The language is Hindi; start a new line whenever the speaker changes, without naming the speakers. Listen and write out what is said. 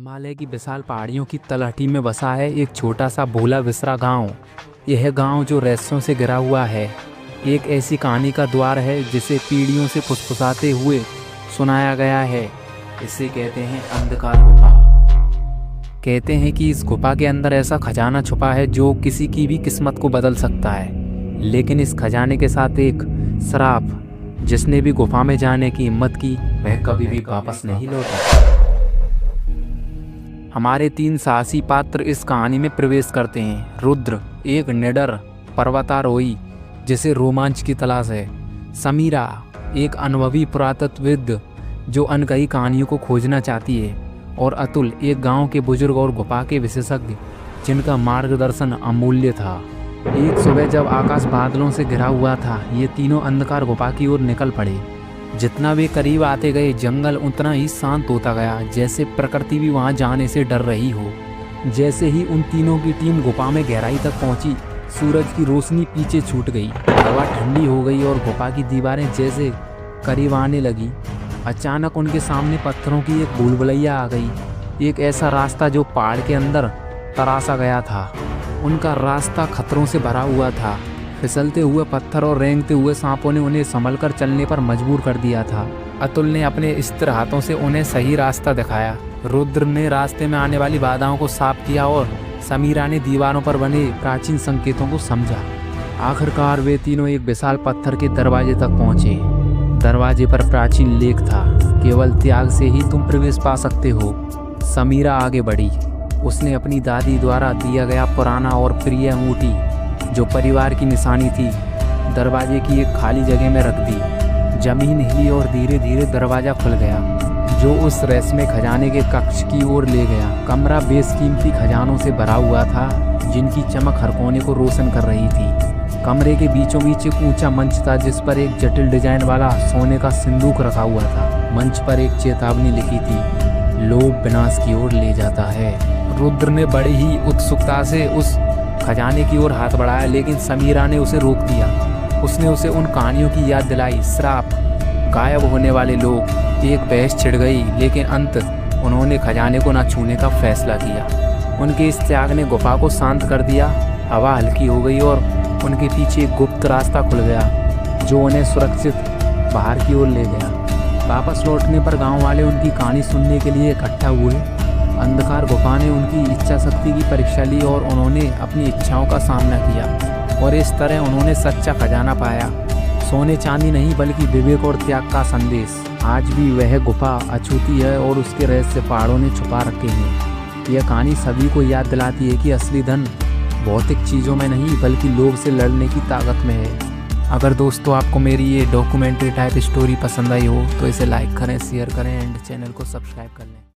हिमालय की विशाल पहाड़ियों की तलहटी में बसा है एक छोटा सा भोला विसरा गांव। यह गांव जो रहस्यों से घिरा हुआ है, एक ऐसी कहानी का द्वार है जिसे पीढ़ियों से फुसफुसाते हुए सुनाया गया है। इसे कहते हैं अंधकार गुफा। कहते हैं कि इस गुफा के अंदर ऐसा खजाना छुपा है जो किसी की भी किस्मत को बदल सकता है। लेकिन इस खजाने के साथ एक श्राप, जिसने भी गुफा में जाने की हिम्मत की वह कभी भी वापस नहीं लौटा। हमारे 3 साहसी पात्र इस कहानी में प्रवेश करते हैं। रुद्र एक निडर पर्वतारोही जिसे रोमांच की तलाश है। समीरा एक अनुभवी पुरातत्वविद जो अनकही कहानियों को खोजना चाहती है। और अतुल एक गांव के बुजुर्ग और गुफा के विशेषज्ञ जिनका मार्गदर्शन अमूल्य था। एक सुबह जब आकाश बादलों से घिरा हुआ था, ये तीनों अंधकार गुफा की ओर निकल पड़े। जितना वे करीब आते गए जंगल उतना ही शांत होता गया, जैसे प्रकृति भी वहां जाने से डर रही हो। जैसे ही उन तीनों की टीम गुफा में गहराई तक पहुंची, सूरज की रोशनी पीछे छूट गई, हवा ठंडी हो गई और गुफा की दीवारें जैसे करीब आने लगी। अचानक उनके सामने पत्थरों की एक भूलभुलैया आ गई, एक ऐसा रास्ता जो पहाड़ के अंदर तराशा गया था। उनका रास्ता खतरों से भरा हुआ था। फिसलते हुए पत्थर और रेंगते हुए सांपों ने उन्हें संभलकर चलने पर मजबूर कर दिया था। अतुल ने अपने स्थिर हाथों से उन्हें सही रास्ता दिखाया। रुद्र ने रास्ते में आने वाली बाधाओं को साफ किया और समीरा ने दीवारों पर बने प्राचीन संकेतों को समझा। आखिरकार वे तीनों एक विशाल पत्थर के दरवाजे तक पहुंचे। दरवाजे पर प्राचीन लेख था, केवल त्याग से ही तुम प्रवेश पा सकते हो। समीरा आगे बढ़ी। उसने अपनी दादी द्वारा दिया गया पुराना और प्रिय अंगूठी, जो परिवार की निशानी थी, दरवाजे की एक खाली जगह में रख दी। जमीन हिली और धीरे धीरे दरवाजा खुल गया, जो उस रहस्यमय खजाने के कक्ष की ओर ले गया। कमरा बेशकीमती खजानों से भरा हुआ था, जिनकी चमक हर कोने को रोशन कर रही थी। कमरे के बीचों बीच एक ऊंचा मंच था, जिस पर एक जटिल डिजाइन वाला सोने का सिंदूक रखा हुआ था। मंच पर एक चेतावनी लिखी थी, लोभ विनाश की ओर ले जाता है। रुद्र ने बड़ी ही उत्सुकता से उस खजाने की ओर हाथ बढ़ाया, लेकिन समीरा ने उसे रोक दिया। उसने उसे उन कहानियों की याद दिलाई, श्राप, गायब होने वाले लोग। एक बहस छिड़ गई, लेकिन अंत उन्होंने खजाने को न छूने का फैसला किया। उनके इस त्याग ने गुफा को शांत कर दिया। हवा हल्की हो गई और उनके पीछे एक गुप्त रास्ता खुल गया, जो उन्हें सुरक्षित बाहर की ओर ले गया। वापस लौटने पर गाँव वाले उनकी कहानी सुनने के लिए इकट्ठा हुए। अंधकार गुफा ने उनकी इच्छा शक्ति की परीक्षा ली और उन्होंने अपनी इच्छाओं का सामना किया। और इस तरह उन्होंने सच्चा खजाना पाया, सोने चांदी नहीं बल्कि विवेक और त्याग का संदेश। आज भी वह गुफा अछूती है और उसके रहस्य पहाड़ों ने छुपा रखे हैं। यह कहानी सभी को याद दिलाती है कि असली धन भौतिक चीज़ों में नहीं बल्कि लोभ से लड़ने की ताकत में है। अगर दोस्तों आपको मेरी ये डॉक्यूमेंट्री टाइप स्टोरी पसंद आई हो तो इसे लाइक करें, शेयर करें एंड चैनल को सब्सक्राइब कर लें।